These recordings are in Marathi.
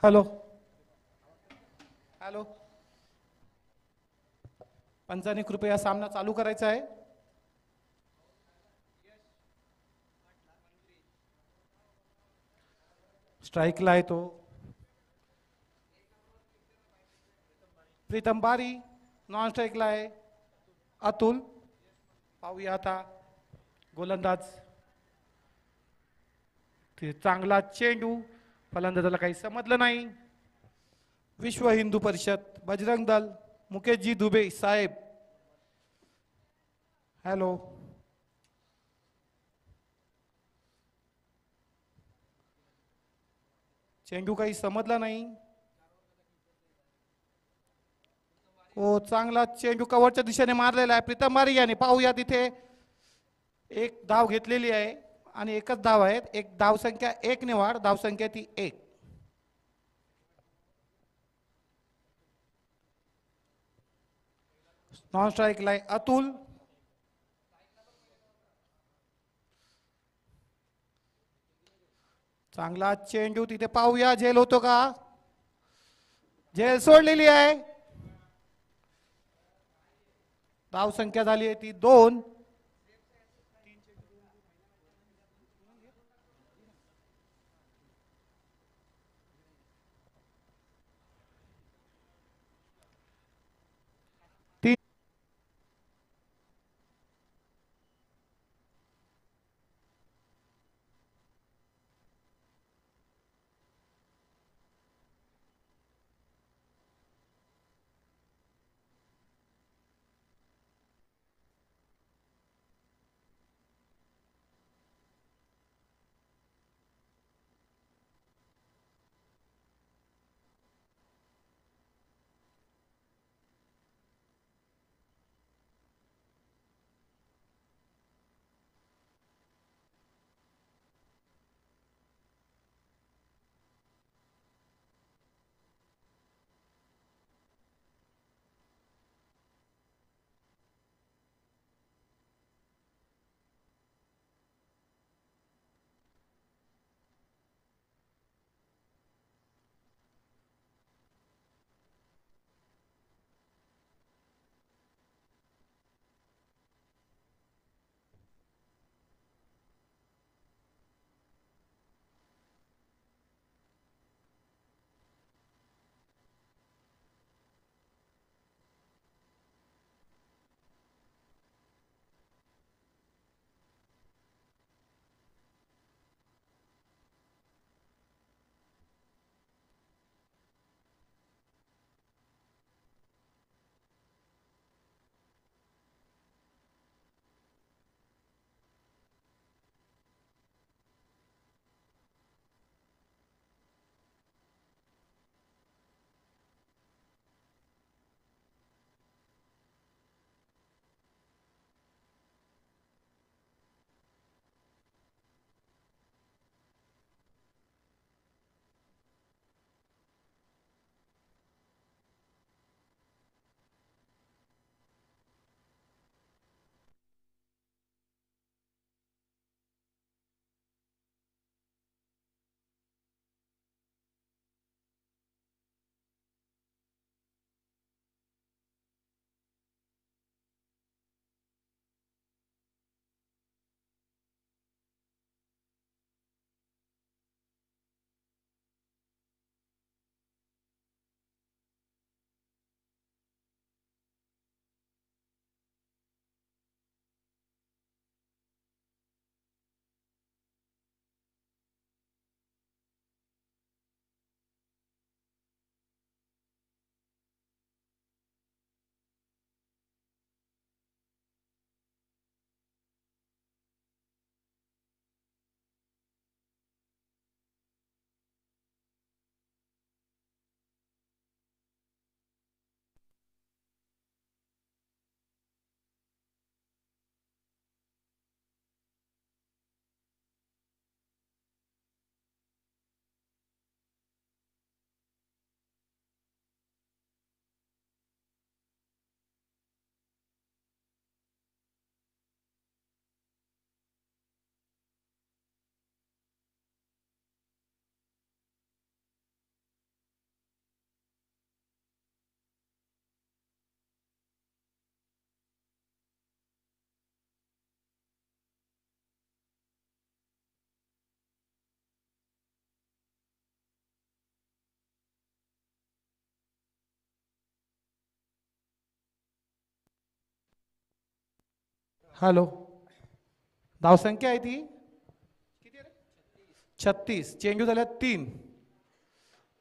Hello hello. पंचांनी कृपया सामना चालू करायचा आहे. स्ट्राईकला आहे तो. प्रीतम बारी. नॉन स्ट्राईकला आहे अतुल. पाहूया आता गोलंदाज. ते चांगला चेंडू, फलंदाजाला काही समजलं नाही. विश्व हिंदू परिषद बजरंग दल मुकेशजी दुबे साहेब. हॅलो. चेंडू काही समजला नाही. हो, चांगला चेंडू कव्हरच्या दिशेने मारलेला आहे प्रीतम बारी याने. पाहूया तिथे एक धाव घेतलेली आहे आणि एकच धाव आहेत. एक धावसंख्या एक ने वाढ, धावसंख्या ती एक. नॉन स्ट्राईकला आहे अतुल. चांगला चेंडू तिथे. पाहूया झेल होतो का. झेल सोडलेली आहे. धाव संख्या झाली आहे ती 2. हॅलो, धावसंख्या आहे ती 36. चेंडू झाल्या 3.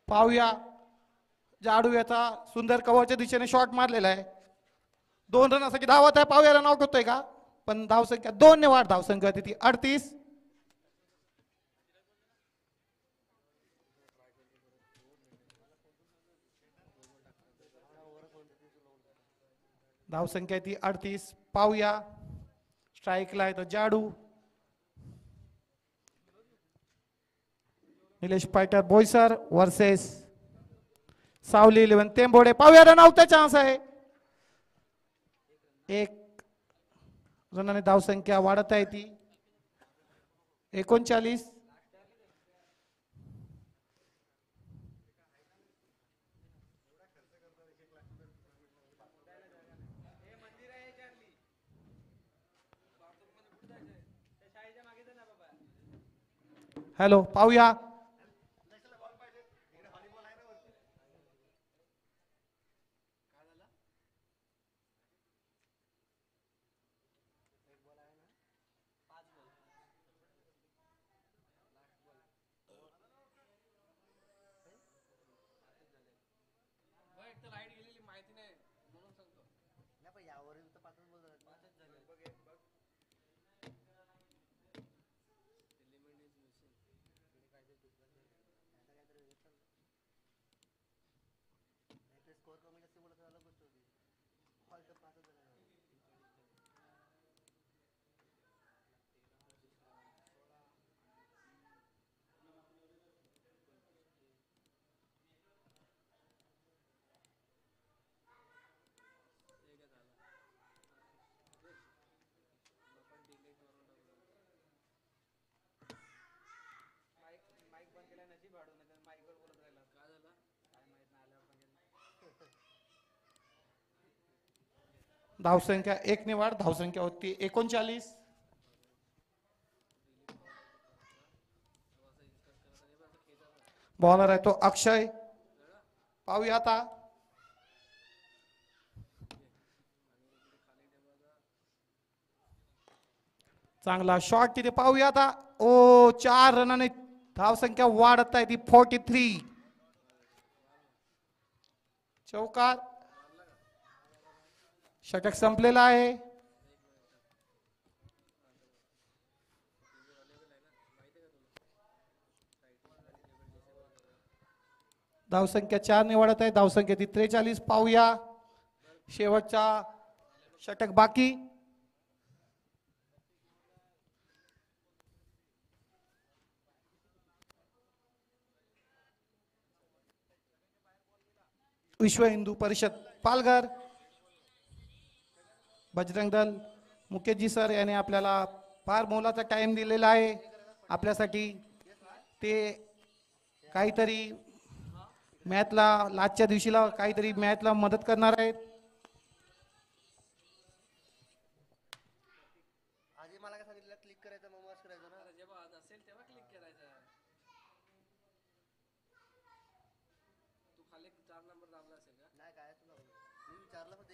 पाहूया, जाडू याचा सुंदर कव्हरच्या दिशेने शॉट मारलेला आहे. 2 रनासाठी धावत आहे. पाहूया रन आउट होतोय का, पण धावसंख्या 2 ने वाढ. धावसंख्या होती ती 38. धावसंख्या ती 38. पाहूया, स्ट्राईकला आहे तो जाडू. निलेश पायटर बोईसर वर्सेस सावली 11 टेंबोडे. पाहूया रन आउटचा चान्स आहे. 1 रनाने धावसंख्या वाढत आहे ती 39. हॅलो, पाहूया, धावसंख्या 1 ने वाढ. धावसंख्या होती 39. बॉलर आहे तो अक्षय. पाहूया आता, चांगला शॉट तिथे. पाहूया आता, 4 रनाने धावसंख्या वाढत आहे ती 43. चौकार. षटक संपलेला आहे. धावसंख्या 4 ने वाढत आहे. धावसंख्या ती 43. पाहूया, शेवटचा षटक बाकी. विश्व हिंदू परिषद पालघर, बजरंग दल, मुकेशजी सर याने आपल्याला फार मोलाचा टाइम दिलेला आहे आपल्यासाठी. ते काहीतरी मॅचला, लास्टच्या दिवशीला काहीतरी मॅचला मदत करणार आहेत.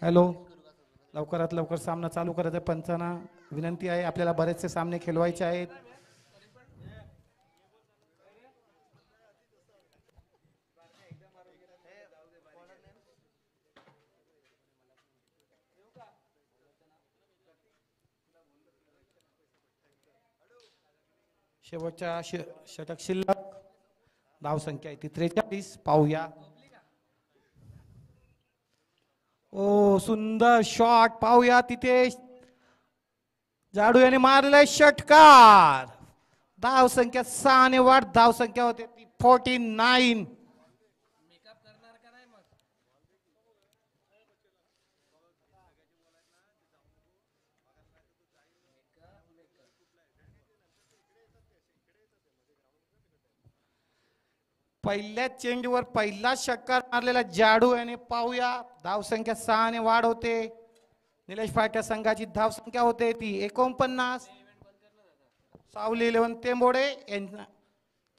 हॅलो, लवकरात लवकर सामना चालू करायचा. पंचांना विनंती आहे, आपल्याला बरेचसे सामने खेळवायचे आहेत. शेवटच्या षटक शिल्लक. धावसंख्या आहे ती 43. पाहूया, सुंदर शॉट. पाहूया, तिथे जाडू याने मारलेला षटकार. धावसंख्या 6 ने वाढ. धावसंख्या होते ती 49. पहिल्या चेंडूवर पहिला षटकार मारलेला जाडू याने. पाहूया, धावसंख्या 6 ने वाढ होते. निलेश पाटील संघाची धावसंख्या होते ती 49. सावली 11 टेंबोडे यांना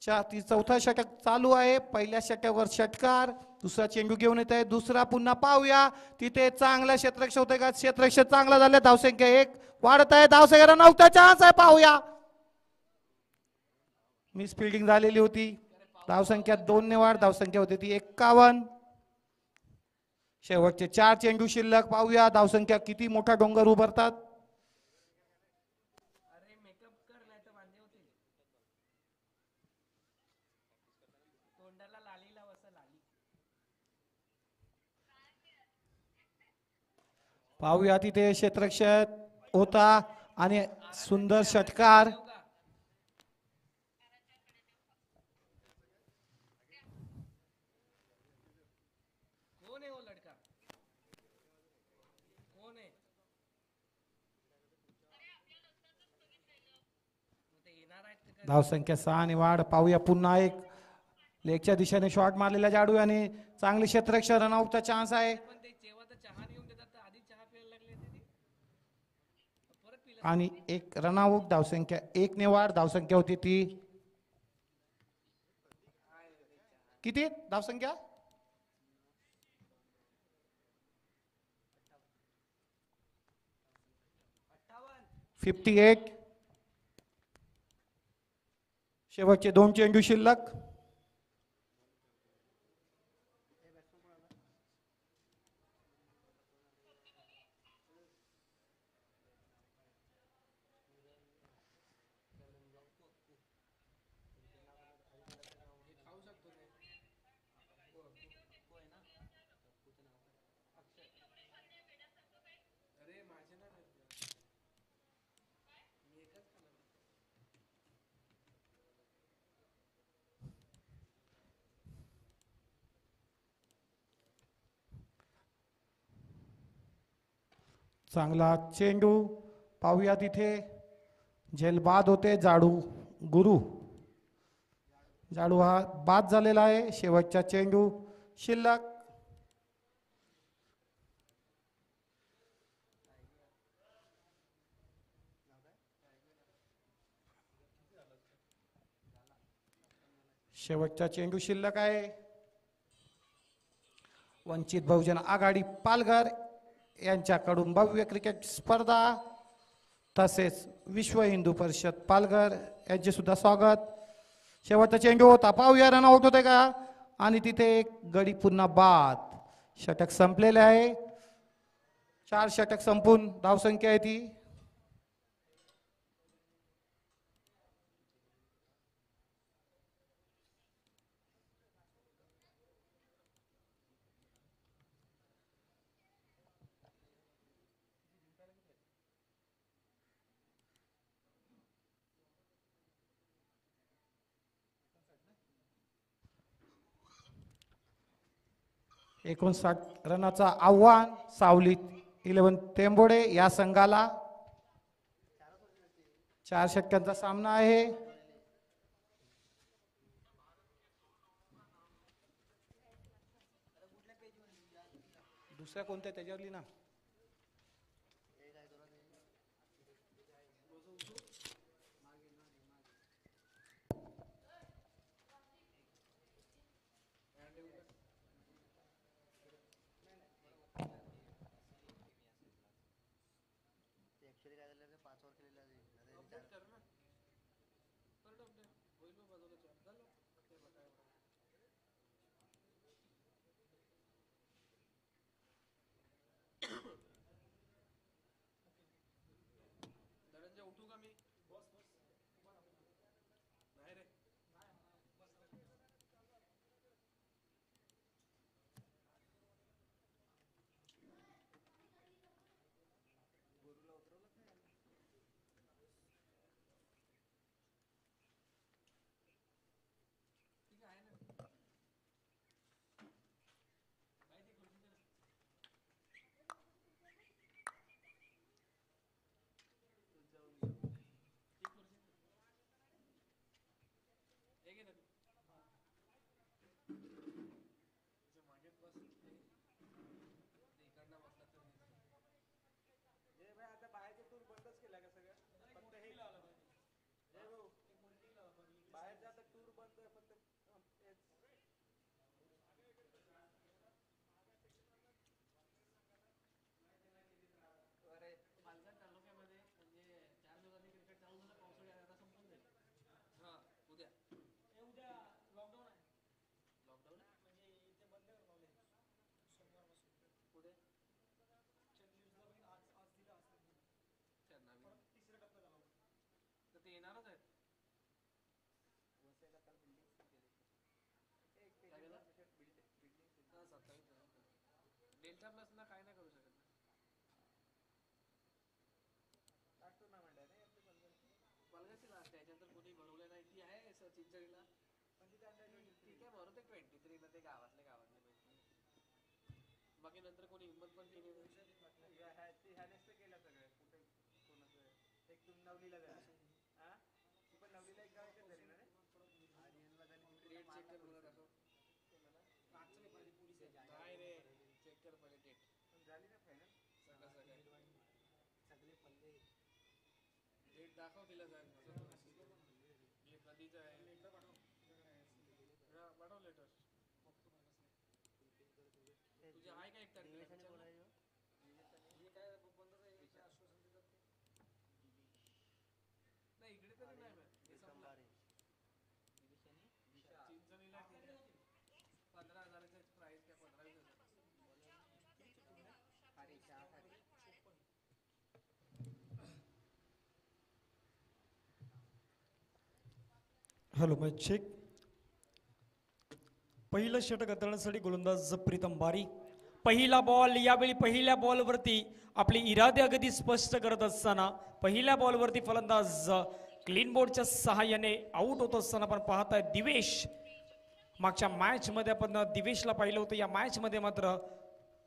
चौथा षटक चालू आहे. पहिल्या षटकावर षटकार, दुसरा चेंडू घेऊन येत आहे, दुसरा पुन्हा पाहूया. तिथे चांगला क्षेत्ररक्षक होते का? क्षेत्ररक्षक चांगला झाला. धावसंख्या 1 वाढत आहे. धावसंख्या नव्हता चान्स आहे, पाहूया. मिस फिल्डिंग झालेली होती. धावसंख्या 2 ने वाढ. धावसंख्या होती ती 51. शेवटचे 4 चेंडू शिल्लक. पाहूया धावसंख्या किती मोठा डोंगर उभारतात. पाहूया तिथे क्षेत्ररक्षक होता आणि सुंदर षटकार. धावसंख्या 6 ने वाढ. पाहूया पुन्हा एक लेगच्या दिशेने शॉट मारलेला जाडू आणि चांगली क्षेत्ररक्षक रनआउटचा चान्स आहे. आणि एक रनआउट. धावसंख्या 1 ने वाढ. धावसंख्या होती ती किती? धावसंख्या 58. शेवटचे 2 चेंडू शिल्लक. चांगला चेंडू. पाहूया तिथे झेलबाद होते जाडू गुरु. जाडू हा बाद झालेला आहे. शेवटचा चेंडू शिल्लक. शेवटचा चेंडू शिल्लक आहे. वंचित बहुजन आघाडी पालघर यांच्याकडून भव्य क्रिकेट स्पर्धा तसेच विश्व हिंदू परिषद पालघर यांचे सुद्धा स्वागत. शेवटचा चेंडू होता. पाहूया रनआउट होते का? आणि तिथे एक गडी पुन्हा बाद. षटक संपलेले आहे. 4 षटक संपून धावसंख्या आहे ती .59 रनाचा आव्हान सावली 11 टेंबोडे या संघाला. 4 षटकांचा सामना आहे. दुसऱ्या कोणत्या त्याच्यावरली ना? Hello mike check. पहिलं षटक हाताळण्यासाठी गोलंदाज प्रीतम बारी. पहिला बॉल, यावेळी पहिल्या बॉलवरती आपले इरादे अगदी स्पष्ट करत असताना पहिल्या बॉलवरती फलंदाज क्लीन बोर्डच्या सहाय्याने आऊट होत असताना आपण पाहताय दिवेश. मागच्या मॅच मध्ये आपण दिवेशला पाहिलं होतं, या मॅच मध्ये मात्र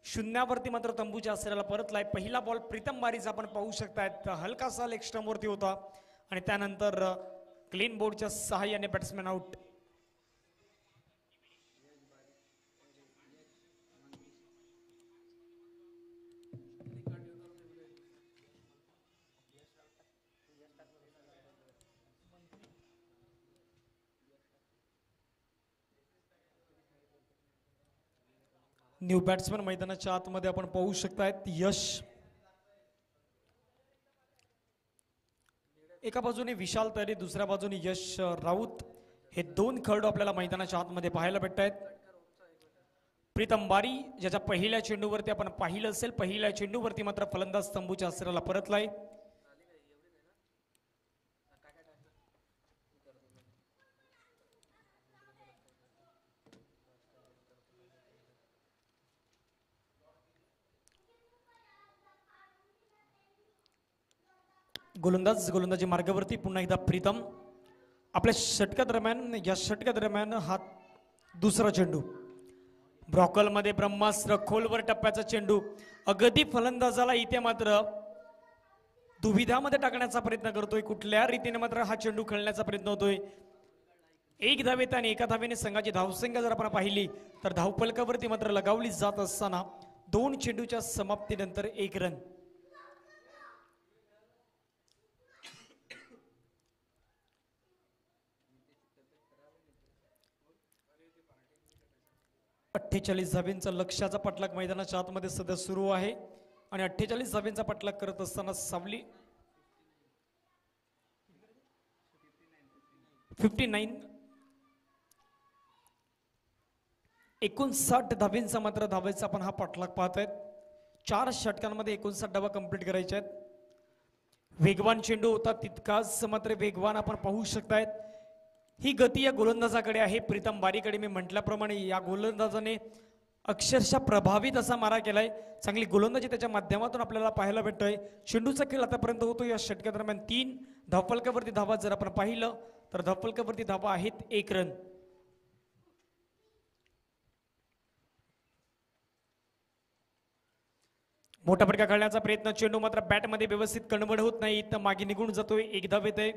शून्यावरती मात्र तंबूच्या आसऱ्याला परतलाय. पहिला बॉल प्रीतम बारीचा आपण पाहू शकतायत, हलकासा लेग स्टंप वरती होता आणि त्यानंतर क्लीन बोर्डच्या सहाय्याने बॅट्समॅन आउट. न्यू बॅट्समॅन मैदानाच्या आतमध्ये आपण पाहू शकतायत यश. एका बाजूने विशाल तरी, दुसऱ्या बाजूने यश राऊत, हे दोन खेळाडू आपल्याला मैदानाच्या आतमध्ये पाहायला भेटत आहेत. प्रीतम बारी ज्याच्या पहिल्या चेंडूवरती आपण पाहिलं असेल, पहिल्या चेंडूवरती मात्र फलंदाज तंबूच्या आसऱ्याला परतलाय. गोलंदाजी मार्गावरती पुन्हा एकदा प्रीतम. आपल्या षटकादरम्यान, या षटकादरम्यान हा दुसरा चेंडू. ब्रॉकलमध्ये ब्रह्मास्त्र, खोलवर टप्प्याचा चेंडू. अगदी फलंदाजाला इथे मात्र दुविधामध्ये टाकण्याचा प्रयत्न करतोय, कुठल्या रीतीने मात्र हा चेंडू खेळण्याचा प्रयत्न होतोय. एक धावेत आणि एका धावेने संघाची धावसंख्या जर आपण पाहिली तर धावफलकावरती मात्र लगावली जात असताना दोन चेंडूच्या समाप्तीनंतर एक रन. अठ्ठेचाळीस धावेंचा लक्ष्याचा पाठलाग मैदानाच्या आतमध्ये सध्या सुरू आहे आणि 48 धावेंचा पाठलाग करत असताना सावली 59 धावेंचा मात्र धावेचा आपण हा पाठलाग पाहतोय. 4 षटकांमध्ये 59 धावा कंप्लीट करायच्या आहेत. वेगवान चेंडू होता, तितकाच मात्र वेगवान आपण पाहू शकतायत. ही गती या गोलंदाजाकडे आहे. प्रीतम बारीकडे मी म्हटल्याप्रमाणे या गोलंदाजाने अक्षरशः प्रभावित असा मारा केलाय. चांगली गोलंदाजी त्याच्या माध्यमातून आपल्याला पाहायला भेटतोय. चेंडूचा खेळ आतापर्यंत होतो. या षटकादरम्यान 3 धावफलकावरती धावा जर आपण पाहिलं तर धावफलकावरती धावा आहेत 1 रन. मोठा फटका खेळण्याचा प्रयत्न, चेंडू मात्र बॅटमध्ये व्यवस्थित कन्व्हर्ट होत नाही, तर मागे निघून जातोय. 1 धाव येते.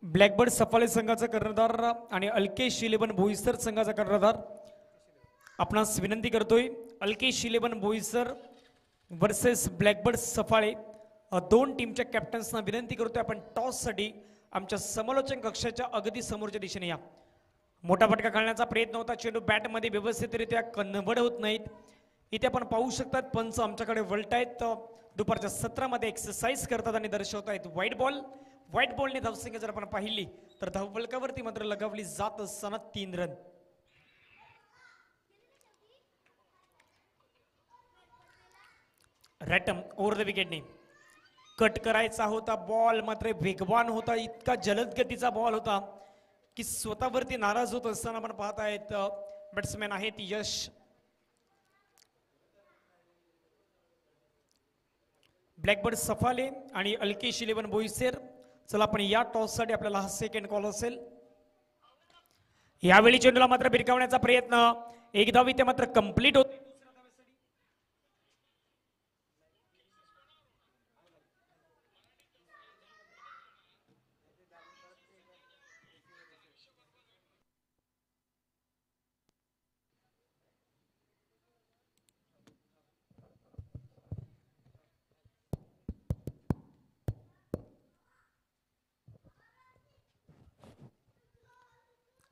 ब्लॅकबर्ड सफाळे संघाचा कर्णधार आणि अल्केश 11 बोईसर संघाचा कर्णधार आपणास विनंती करतोय. अल्केश 11 बोईसर वर्सेस ब्लॅकबर्ड सफाळे, दोन टीमच्या कॅप्टन्सना विनंती करतोय आपण टॉस साठी आमच्या समालोचन कक्षाच्या अगदी समोरच्या दिशेने या. मोठा फटका खेळण्याचा प्रयत्न होता, चेंडू बॅटमध्ये व्यवस्थितरित्या कन्व्हर्ट होत नाहीत. इथे आपण पाहू शकतात पंच आमच्याकडे वळतायत, दुपारच्या सत्रामध्ये एक्सरसाइज करतात आणि दर्शवतायत. व्हाईट बॉलने धावसंख्या जर आपण पाहिली तर धावफलकावरती मात्र लगावली जात असताना 3 रन. रॅटम ओव्हर द विकेटने कट करायचा होता बॉल, मात्र वेगवान होता, इतका जलद गतीचा बॉल होता की स्वतःवरती नाराज होत असताना आपण पाहत आहेत बॅट्समॅन आहेत यश. ब्लॅकबर्ड सफाले आणि अल्केश 11 बोईसर. चला आपण या टॉससाठी आपल्याला हा सेकंड कॉल असेल. यावेळी चेंडूला मात्र भिरकावण्याचा प्रयत्न, एक धाव इथे मात्र कंप्लीट होत.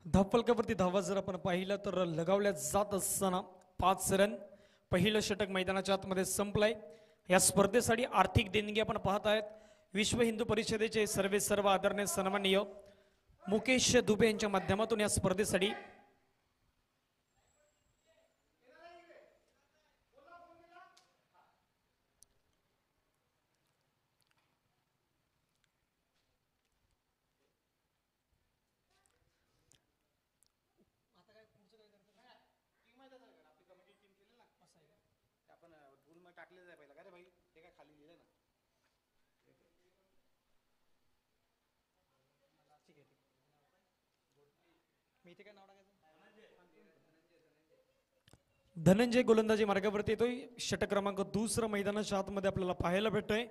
धावफलकावरती धावा जर आपण पाहिलं तर लगावल्या जात असताना 5 रन. पहिलं षटक मैदानाच्या आतमध्ये संपलंय. या स्पर्धेसाठी आर्थिक देणगी आपण पाहत आहेत विश्व हिंदू परिषदेचे सर्व आदरणीय सन्माननीय मुकेश दुबे यांच्या माध्यमातून या स्पर्धेसाठी टाकलेलं आहे पहिला का रे भाई, ते काय खाली लिहिलं ना. धनंजय गोलंदाजी मार्गावरती येतोय. षटक क्रमांक दुसरं मैदानाच्या आतमध्ये आपल्याला पाहायला भेटतोय.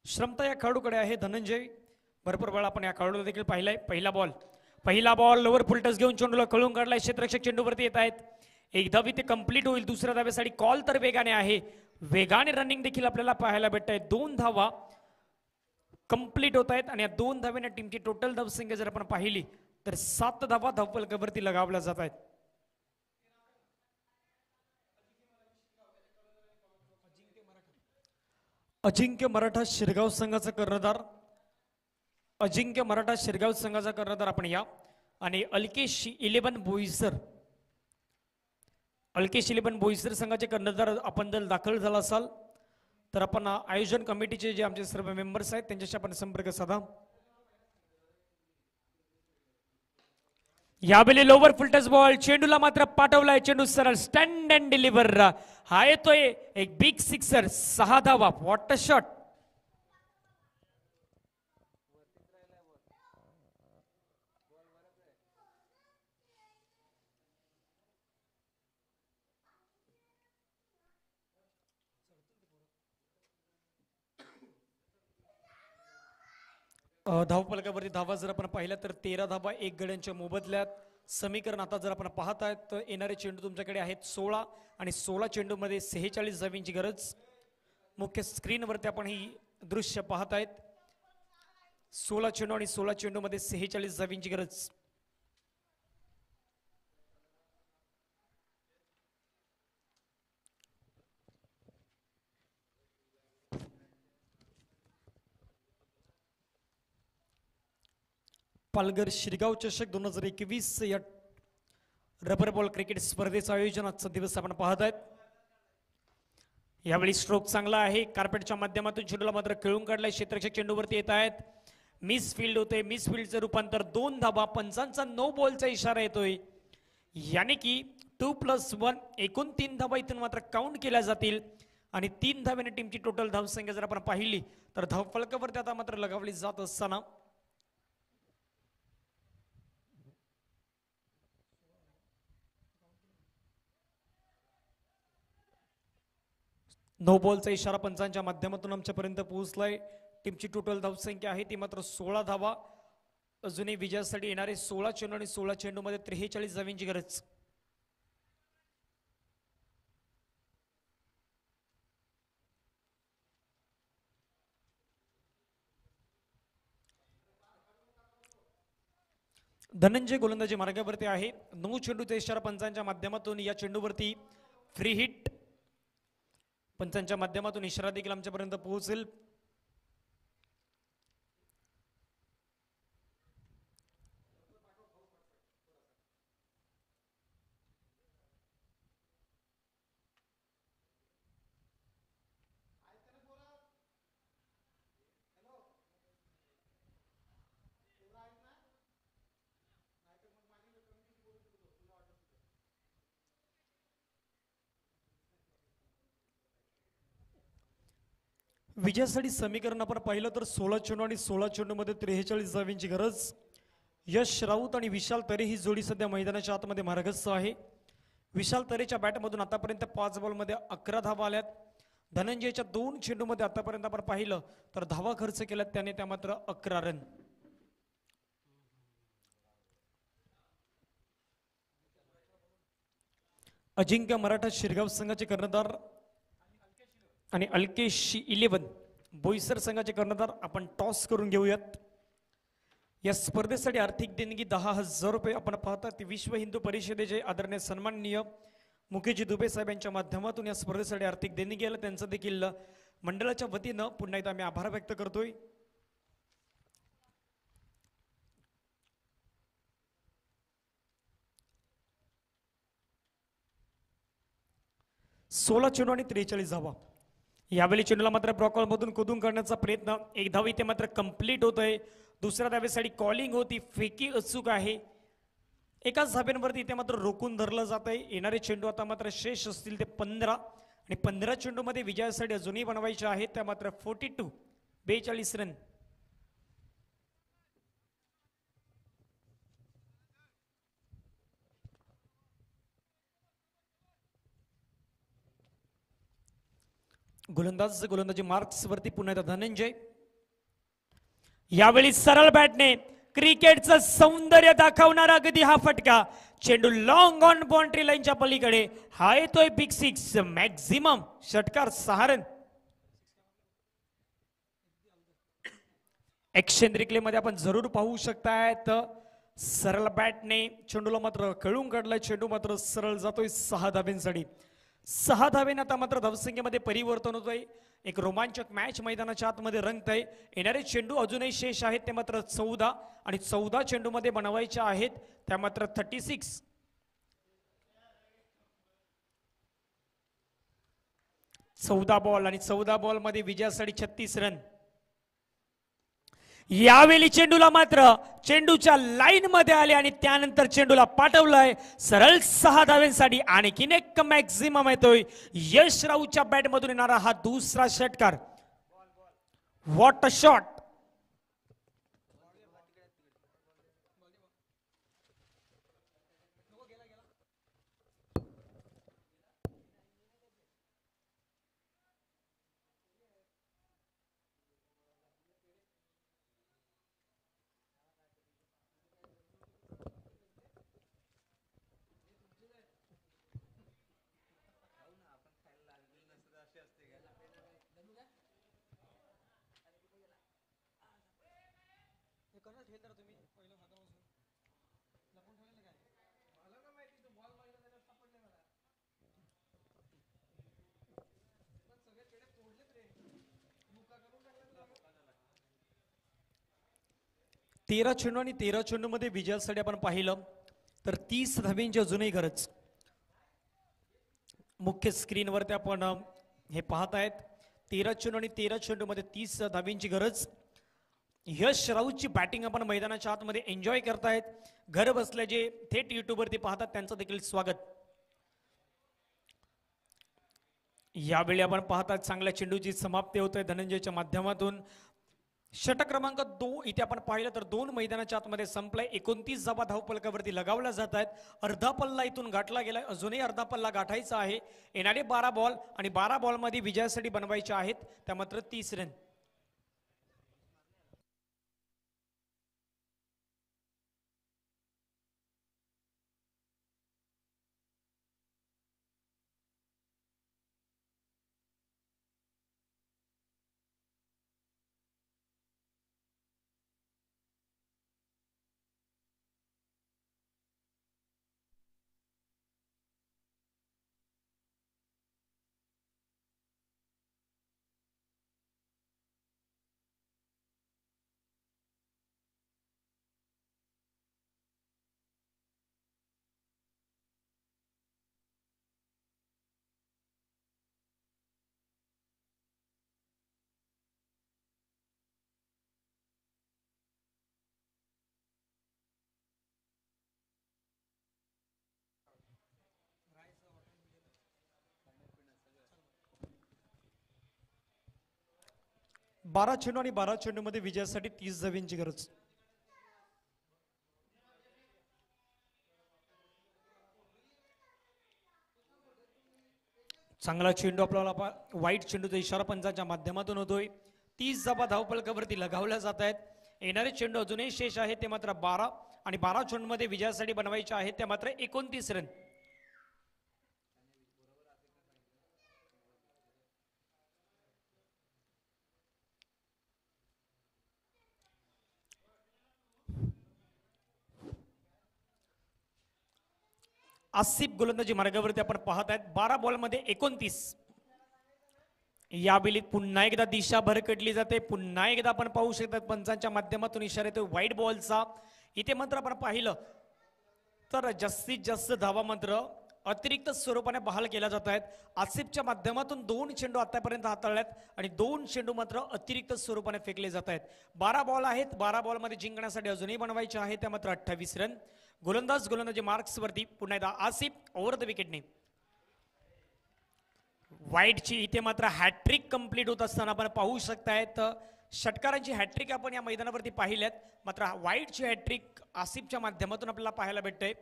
श्रमता या खेळाडूकडे आहे धनंजय. भरपूर वेळा आपण या खेळाडूला देखील पाहिलाय. पहिला बॉल लोवर फुलटस घेऊन चेंडूला खळून काढलाय. क्षेत्ररक्षक चेंडूवरती येत आहेत. एक धाव इथे कंप्लीट होईल. दुसऱ्या धावेसाठी कॉल तर वेगाने आहे. वेगाने रनिंग देखील आपल्याला पाहायला भेटत आहे. 2 धावा कंप्लीट होत आहेत आणि या 2 धावेने टीमची टोटल धावसंख्या जर आपण पाहिली तर 7 धावा धावफलकावरती लगावल्या जात आहेत. अजिंक्य मराठा शिरगाव संघाचा कर्णधार, अजिंक्य मराठा शिरगाव संघाचा कर्णधार आपण या. आणि अल्केश 11 बोईसर, अल्केश 11 बोईसर संघाचे कर्णधार आपण जर दाखल झाला असाल तर आपण आयोजन कमिटीचे जे आमचे सर्व मेंबर्स आहेत त्यांच्याशी आपण संपर्क साधा. यावेळी लोवर फुलटस बॉल, चेंडूला मात्र पाठवलाय. चेंडू सरळ स्टँड अँड डिलिव्हर. हा येतोय एक बिग सिक्सर. 6 धावा. What a shot. धावफलकावरती धावा जर आपण पाहिल्या तर 13 धावा 1 गड्यांच्या मोबदल्यात. समीकरण आता जर आपण पाहत आहेत तर येणारे चेंडू तुमच्याकडे आहेत 16 आणि 16 चेंडूमध्ये 46 धावींची गरज. मुख्य स्क्रीनवरती आपण ही दृश्य पाहत आहेत. 16 चेंडू आणि 16 चेंडूमध्ये 46 धावींची गरज. पालघर शिरगाव चषक 2021 या रबर बॉल क्रिकेट स्पर्धेचं आयोजन आजचा दिवस आपण पाहत आहेत. यावेळी स्ट्रोक चांगला आहे. कार्पेटच्या माध्यमातून चेंडूला मात्र खेळून काढलाय. क्षेत्ररक्षक चेंडूवरती येत आहेत. मिस फील्ड होते. मिस फील्डचं रूपांतर 2 धावा. पंचांचा नो बॉलचा इशारा येतोय. यानी की 2+1 एकूण 3 धावा इथून मात्र काउंट केल्या जातील आणि 3 धाव्याने टीमची टोटल धावसंख्या जर आपण पाहिली तर धावफलकावरती आता मात्र लगावली जात असताना नो बॉलचा इशारा पंचांच्या माध्यमातून आमच्यापर्यंत पोहोचलाय. टीमची टोटल धावसंख्या आहे ती मात्र 16 धावा. अजूनही विजयासाठी येणारे 16 चेंडू आणि 16 चेंडूमध्ये 43 धावींची गरज. धनंजय गोलंदाजी मार्गावरती आहे. 9 चेंडूचा इशारा पंचांच्या माध्यमातून. या चेंडूवरती फ्री हिट पंचांच्या माध्यमातून इशारा देखील आमच्यापर्यंत पोहोचेल. विजयासाठी समीकरण आपण पाहिलं तर 16 चेंडू आणि 16 चेंडूमध्ये 43 धावांची गरज. यश राऊत आणि विशाल तरे ही जोडी सध्या मैदानाच्या आतमध्ये मार्गस्थ आहे. विशाल तरेच्या बॅटमधून आतापर्यंत 5 बॉलमध्ये 11 धावा आल्यात. धनंजयच्या 2 चेंडूमध्ये आतापर्यंत आपण पाहिलं तर धावा खर्च केल्यात त्याने, त्या मात्र 11 रन. अजिंक्य मराठा शिरगाव संघाचे कर्णधार आणि अल्केश 11 बोईसर संघाचे कर्णधार आपण टॉस करून घेऊयात. या स्पर्धेसाठी आर्थिक देणगी 10,000 रुपये आपण पाहता ती विश्व हिंदू परिषदेचे आदरणीय सन्माननीय मुकेशजी दुबे साहेब यांच्या माध्यमातून या स्पर्धेसाठी आर्थिक देणगी आलं, त्यांचं देखील मंडळाच्या वतीनं पुन्हा एकदा आम्ही आभार व्यक्त करतोय. सोळा चेंडू आणि 43 धावा. यावेळी चेंडूला मात्र ब्रॉकॉल मधून कुदून करण्याचा प्रयत्न, एक धाव इथे मात्र कंप्लीट होत आहे. दुसऱ्या धावेसाठी कॉलिंग होती, फेकी अचूक आहे. एकाच धाब्यांवरती इथे मात्र रोखून धरलं जात आहे. येणारे चेंडू आता मात्र शेष असतील ते 15 आणि 15 चेंडूमध्ये विजयासाठी अजूनही बनवायचे आहेत, त्या मात्र 42 रन. गोलंदाजी मार्क्स वरती पुन्हा एकदा धनंजय. यावेळी सरळ बॅटने क्रिकेटचं सौंदर्य दाखवणारा अगदी हा फटका, चेंडू लॉंग ऑन बाउंड्री लाईनच्या पलीकडे, हा येतोय बिग 6 मॅक्झिमम षटकार 6 रन. एक्शन रिप्ले मध्ये आपण जरूर पाहू शकतायत, सरळ बॅटने चेंडूला मात्र कळून काढलाय, चेंडू मात्र सरळ जातोय 6 धाब्यांसाठी. 6 धावेने आता मात्र धावसंख्येमध्ये परिवर्तन होतोय. एक रोमांचक मॅच मैदानाच्या आतमध्ये रंगतय. येणारे चेंडू अजूनही शेष आहेत, ते मात्र 14 आणि 14 चेंडूमध्ये बनवायचे आहेत, त्या मात्र 36. चौदा बॉल आणि 14 बॉल मध्ये विजयासाठी 36 रन. यावेळी चेंडूला मात्र चेंडूच्या लाईन मध्ये आले आणि त्यानंतर चेंडूला पाठवलंय सरळ 6 धाव्यांसाठी. आणखीन एक मॅक्झिमम येतोय यश राऊतच्या बॅट मधून येणारा हा दुसरा षटकार. What a shot. तेरा चेंडू आणि 13 चेंडू मध्ये विजयासाठी आपण पाहिलं तर 30 धाब्यांची अजूनही गरज. मुख्य स्क्रीनवरती आपण हे पाहत आहेत, 13 चेंडू आणि 13 चेंडू मध्ये 30 धाब्यांची गरज. यश राऊतची बॅटिंग आपण मैदानाच्या आतमध्ये एन्जॉय करतायत. घर बसल्या जे थेट युट्यूब वरती पाहतात त्यांचं देखील स्वागत. यावेळी आपण पाहतात चांगल्या चेंडूची समाप्ती होते धनंजयच्या माध्यमातून. षटक क्रमांक 2 इथे आपण पाहिलं तर 2 मैदानाच्या आतमध्ये संपलाय. 29 धावा धावपलकावरती लगावल्या जात आहेत. अर्धा पल्ला इथून गाठला गेलाय, अजूनही अर्धा पल्ला गाठायचा आहे. येणारे 12 बॉल आणि 12 बॉल मध्ये विजयासाठी बनवायचे आहेत, त्या मात्र 30 रन. 12 चेंडू आणि 12 चेंडूमध्ये विजयासाठी 30 धावांची गरज. चांगला चेंडू आपल्याला वाईट चेंडूचा इशारा पंचांच्या माध्यमातून होतोय. 30 धावा धावफलकावरती लगावल्या जात आहेत. येणारे चेंडू अजूनही शेष आहे ते मात्र 12 आणि 12 चेंडूमध्ये विजयासाठी बनवायचे आहेत ते मात्र 29 रन. आसिफ गोलंदाजी मार्गावरती आपण पाहत आहेत. 12 बॉलमध्ये 29. या बेलीत पुन्हा एकदा दिशा भरकटली जाते. पुन्हा एकदा आपण पाहू शकतात पंचांच्या माध्यमातून इशारा येतो व्हाईट बॉलचा. इथे मात्र आपण पाहिलं तर जास्तीत जास्त धावा मात्र अतिरिक्त स्वरूपाने बहाल केल्या जात आहेत. आसिफच्या माध्यमातून 2 चेंडू आतापर्यंत हाताळल्यात आणि 2 चेंडू मात्र अतिरिक्त स्वरूपाने फेकले जात आहेत. 12 बॉल आहेत. 12 बॉलमध्ये जिंकण्यासाठी अजूनही बनवायचे आहे त्या मात्र 28 रन. गोलंदाजी मार्क्स वरती पुन्हा एकदा आसिफ ओव्हर द विकेटने. वाईटची इथे मात्र हॅट्रिक कंप्लीट होत असताना आपण पाहू शकतायत. षटकारांची हॅट्रिक आपण या मैदानावरती पाहिल्यात. मात्र वाईटची हॅट्रिक आसिफच्या माध्यमातून आपल्याला पाहायला भेटतंय.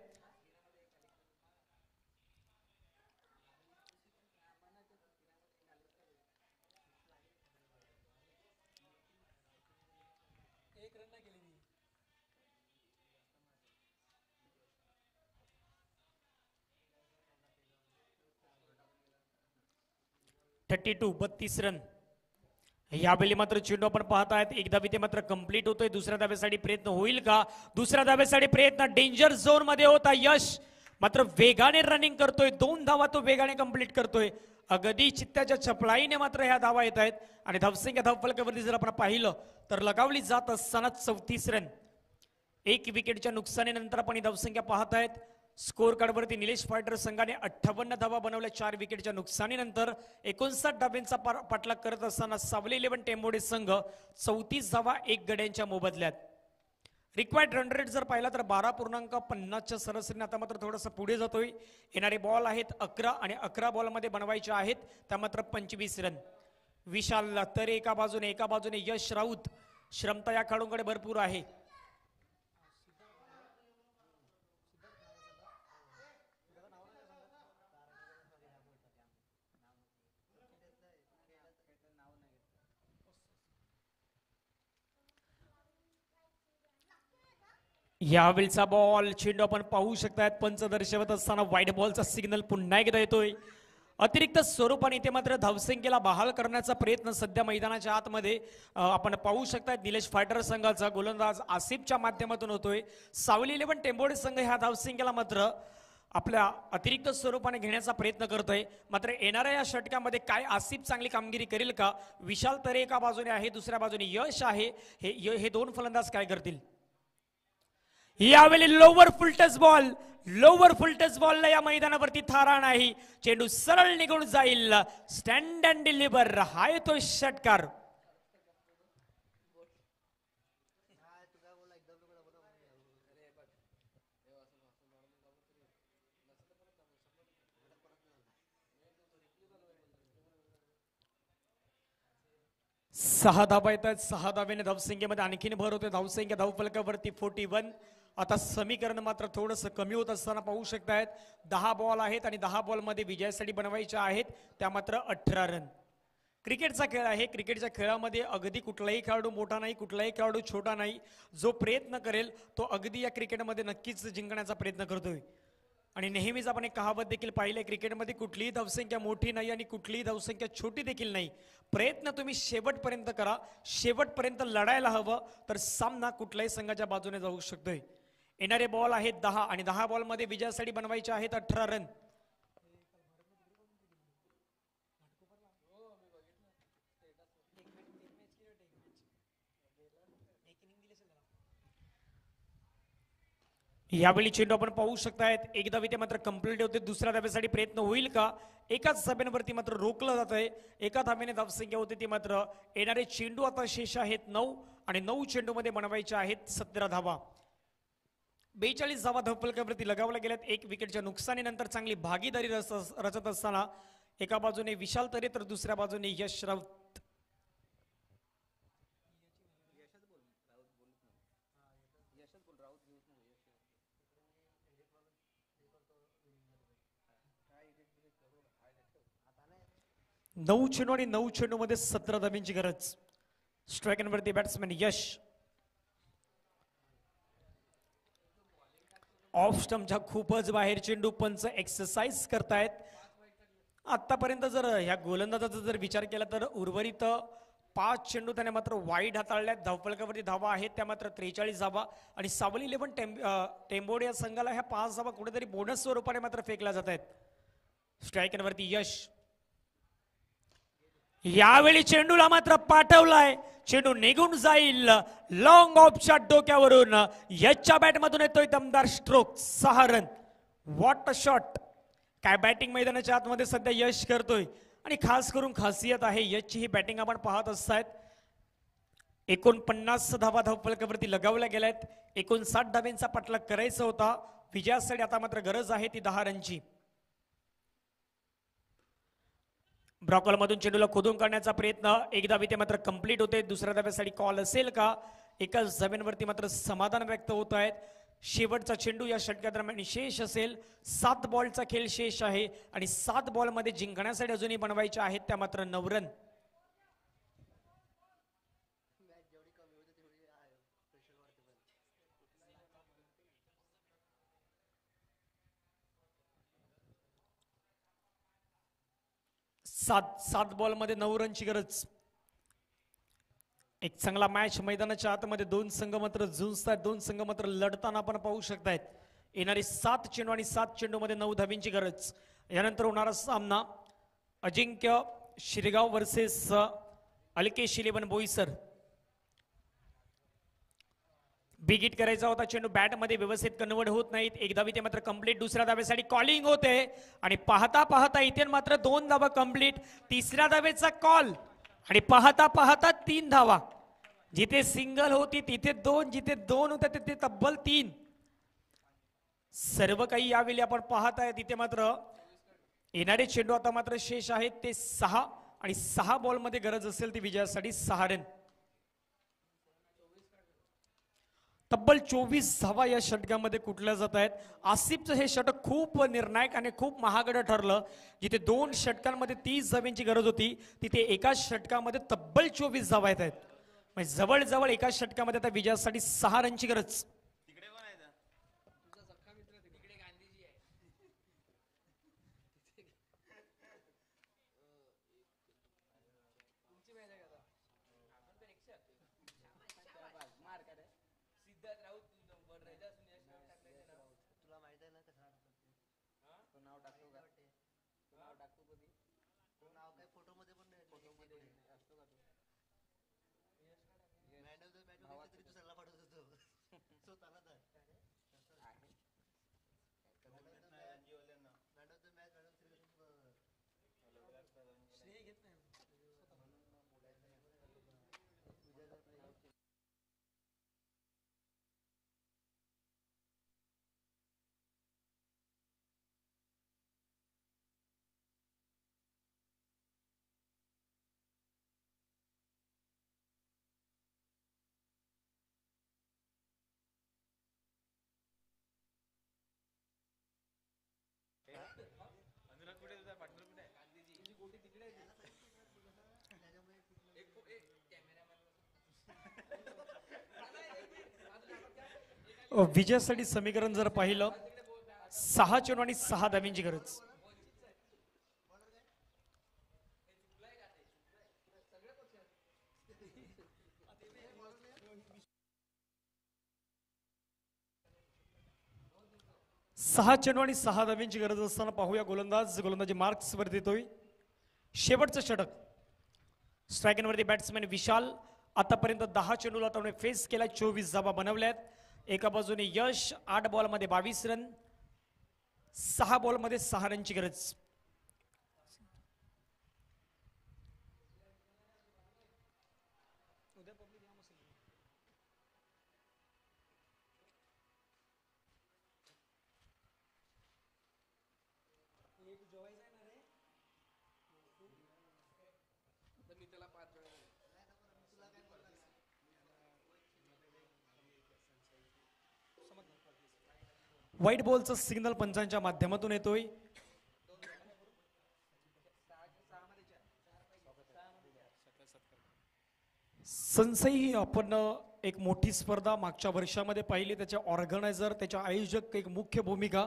.32 32 रन. यावेळी मात्र चेंडू आपण पाहत आहेत. एक धाव इथे मात्र कंप्लीट होतोय. दुसऱ्या धावेसाठी प्रयत्न होईल का? दुसऱ्या धावेसाठी प्रयत्न डेंजर झोन मध्ये होता. यश मात्र वेगाने रनिंग करतोय. 2 धावा तो वेगाने कंप्लीट करतोय. अगदी चित्त्याच्या चपळाईने मात्र ह्या धावा येत आहेत आणि धावसंख्या धावफलकावरती जर आपण पाहिलं तर लगावली जात असताना 34 रन. 1 विकेटच्या नुकसानीनंतर आपण ही धावसंख्या पाहत आहेत. स्कोर कार्डवरती निलेश फायटर संघाने 58 धावा बनवल्या 4 विकेटच्या नुकसानीनंतर. 59 धाब्यांचा पाठलाग करत असताना सावली 11 टेंबोडे संघ 34 धावा 1 गड्यांच्या मोबदल्यात. रिक्वायर्ड रन रेट जर पाहिला तर 12.50च्या सरासरीने आता मात्र थोडंसं पुढे जातोय. येणारे बॉल आहेत 11 आणि 11 बॉलमध्ये बनवायचे आहेत त्या मात्र 25 रन. विशाल तर एका बाजूने यश राऊत. श्रमता या खेळाडूंकडे भरपूर आहे. यावेळचा बॉल चेंडू आपण पाहू शकतायत. पंच दर्शवत असताना व्हाईट बॉलचा सिग्नल पुन्हा एकदा येतोय. अतिरिक्त स्वरूपाने इथे मात्र धावसंख्येला बहाल करण्याचा प्रयत्न सध्या मैदानाच्या आतमध्ये आपण पाहू शकताय. निलेश फायटर संघाचा गोलंदाज आसिफच्या माध्यमातून होतोय. सावली 11 टेंबोडे संघ ह्या धावसंख्येला मात्र आपल्या अतिरिक्त स्वरूपाने घेण्याचा प्रयत्न करतोय. मात्र येणाऱ्या या षटकामध्ये काय आसिफ चांगली कामगिरी करेल का? विशाल तरे एका बाजूने आहे, दुसऱ्या बाजूने यश आहे. हे 2 फलंदाज काय करतील? यावेळी लोवर फुलटच बॉलला या मैदानावरती थारा नाही. चेंडू सरळ निघून जाईल. स्टँड अँड डिलिव्हर हा येतो षटकार. सहा धावा येतात. 6 धावेने धावसंख्येमध्ये आणखीन भर होते. धावसंख्या धावफलकावरती 41. आता समीकरण मात्र थोडंसं कमी होत असताना पाहू शकतायत. 10 बॉल आहेत आणि 10 बॉलमध्ये विजयासाठी बनवायच्या आहेत त्या मात्र 18 रन. क्रिकेटचा खेळ आहे. क्रिकेटच्या खेळामध्ये अगदी कुठलाही खेळाडू मोठा नाही, कुठलाही खेळाडू छोटा नाही. जो प्रयत्न करेल तो अगदी या क्रिकेटमध्ये नक्कीच जिंकण्याचा प्रयत्न करतोय. आणि नेहमीच आपण एक कहावत देखील पाहिली, क्रिकेटमध्ये कुठलीही धावसंख्या मोठी नाही आणि कुठलीही धावसंख्या छोटी देखील नाही. प्रयत्न तुम्ही शेवटपर्यंत करा. शेवटपर्यंत लढायला हवं तर सामना कुठल्याही संघाच्या बाजूने जाऊ शकतोय. येणारे बॉल आहेत 10 आणि 10 बॉलमध्ये विजयासाठी बनवायचे आहेत 18 रन. यावेळी चेंडू आपण पाहू शकतायत. एक धाव इथे मात्र कंप्लीट होते. दुसऱ्या धावेसाठी प्रयत्न होईल का? एकाच धाब्यांवरती मात्र रोखलं जात आहे. एका धावेने धावसंख्या होती ती मात्र. येणारे चेंडू आता शेष आहेत 9 आणि 9 चेंडूमध्ये बनवायचे आहेत 17 धावा. 42 धावा धावफलकावरती लगावल्या गेल्यात. 1 विकेटच्या नुकसानीनंतर चांगली भागीदारी रचत असताना एका बाजूने विशाल तरे तर दुसऱ्या बाजूने यश राऊत. 9 चेंडू आणि 9 चेंडूमध्ये 17 धाब्यांची गरज. स्ट्रायकरवरती बॅट्समॅन यश. ऑफ स्टंपच्या खूपच बाहेर चेंडू. पंच एक्सरसाइज करतायत. आतापर्यंत जर ह्या गोलंदाजाचा जर विचार केला तर उर्वरित 5 चेंडू त्याने मात्र वाईड हाताळल्यात. धावफलकावरती धावा आहेत त्या मात्र 43 धावा. आणि सावली 11 टेंबोड या संघाला ह्या 5 धावा कुठेतरी बोनस स्वरूपाने मात्र फेकल्या जात आहेत. स्ट्रायकरवरती यश. यावेळी चेंडूला मात्र पाठवलाय. चेंडू निघून जाईल लॉंग ऑफच्या डोक्यावरून. यशच्या बॅटमधून येतोय दमदार stroke. 6 run. What a shot. काय बॅटिंग मैदानाच्या आतमध्ये सध्या यश करतोय. आणि खास करून खासियत आहे यशची ही बॅटिंग आपण पाहत असतायत. 49 धावा धावफलकावरती लगावल्या गेल्यात. 59 धाब्यांचा पाठलाग करायचा होता विजयासाठी. आता मात्र गरज आहे ती 10 रनची. ब्रॉकॉलमधून चेंडूला खोदून काढण्याचा प्रयत्न. एक धाव इथे मात्र कंप्लीट होते. दुसऱ्या धाब्यासाठी कॉल असेल का. एकाच धाब्यांवरती मात्र समाधान व्यक्त होत आहेत. शेवटचा चेंडू या षटकादरम्यान शेष असेल. 7 बॉलचा खेळ शेष आहे आणि 7 बॉलमध्ये जिंकण्यासाठी अजूनही बनवायच्या आहेत त्या मात्र 9 रन. सात बॉलमध्ये 9 रनची गरज. एक चांगला मॅच मैदानाच्या आतमध्ये. 2 संघ मात्र झुंजतात. 2 संघ मात्र लढताना आपण पाहू शकतायत. येणारी 7 चेंडू आणि 7 चेंडूमध्ये 9 धाबींची गरज. यानंतर होणारा सामना Ajinkya Shirgaon versus Alkesh 11 Boisar. Big hit करायचा होता. चेंडू बॅटमध्ये व्यवस्थित कन्वर्ट होत नाहीत. एक धाव इथे मात्र कंप्लीट. दुसऱ्या धाब्यासाठी कॉलिंग होते आणि पाहता पाहता इथे मात्र 2 धावा कंप्लीट. तिसऱ्या धावेचा कॉल आणि पाहता पाहता 3 धावा. जिथे सिंगल होती तिथे 2, जिथे 2 होत्या तिथे तब्बल 3. सर्व काही यावेळी आपण पाहताय. तिथे मात्र येणारे चेंडू आता मात्र शेष आहेत ते 6 आणि 6 बॉलमध्ये गरज असेल ती विजयासाठी 6 रन. तब्बल 24 धावा या षटकामध्ये कुठल्या जात आहेत. आसिफचं हे षटक खूप निर्णायक आणि खूप महागडं ठरलं. जिथे 2 षटकांमध्ये 30 धाव्यांची गरज होती तिथे एका षटकामध्ये तब्बल 24 धावा येत आहेत. म्हणजे जवळजवळ एका षटकामध्ये आता विजयासाठी 6 रनची गरज. विजयासाठी समीकरण जर पाहिलं 6 चेंडू आणि 6 धाब्यांची गरज. सहा चेंडू आणि 6 धाब्यांची गरज असताना पाहूया गोलंदाजी मार्क्स वर देतोय. शेवटचं षटक. स्ट्रायकरवरती बॅट्समॅन विशाल. आतापर्यंत 10 चेंडूला त्याने फेस केला. 24 धाबा बनवल्यात. एका बाजूने यश 8 बॉलमध्ये 22 रन. 6 बॉलमध्ये 6 रनची गरज. व्हाईट बॉलचा सिग्नल पंचांच्या माध्यमातून येतोय. संसई आपण एक मोठी स्पर्धा मागच्या वर्षामध्ये पाहिली. त्याचे ऑर्गनायझर, त्याचे आयोजक, एक मुख्य भूमिका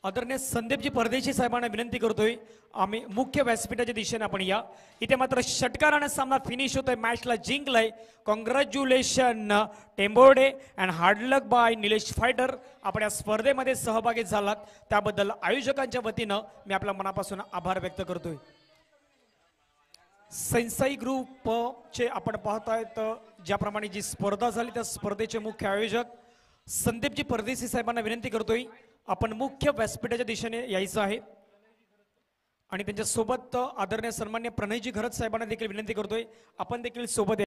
आदरणीय संदीपजी परदेशी साहेबांना विनंती करतोय आम्ही मुख्य व्यासपीठाच्या दिशेने आपण या. इथे मात्र षटकाराने सामना फिनिश होतोय. मॅचला जिंकलाय. Congratulation Temborde and hard luck by Nilesh Fighter. आपण या स्पर्धेमध्ये सहभागी झालात त्याबद्दल आयोजकांच्या वतीनं मी आपल्या मनापासून आभार व्यक्त करतोय. संसाई ग्रुप चे आपण पाहतायत ज्याप्रमाणे जी स्पर्धा झाली त्या स्पर्धेचे मुख्य आयोजक संदीपजी परदेशी साहेबांना विनंती करतोय आपण मुख्य व्यासपीठाच्या दिशेने यायचं आहे. आणि त्यांच्या सोबत आदरणीय सन्मान्य प्रणयजी घरत साहेबांना देखील विनंती करतोय आपण देखील सोबत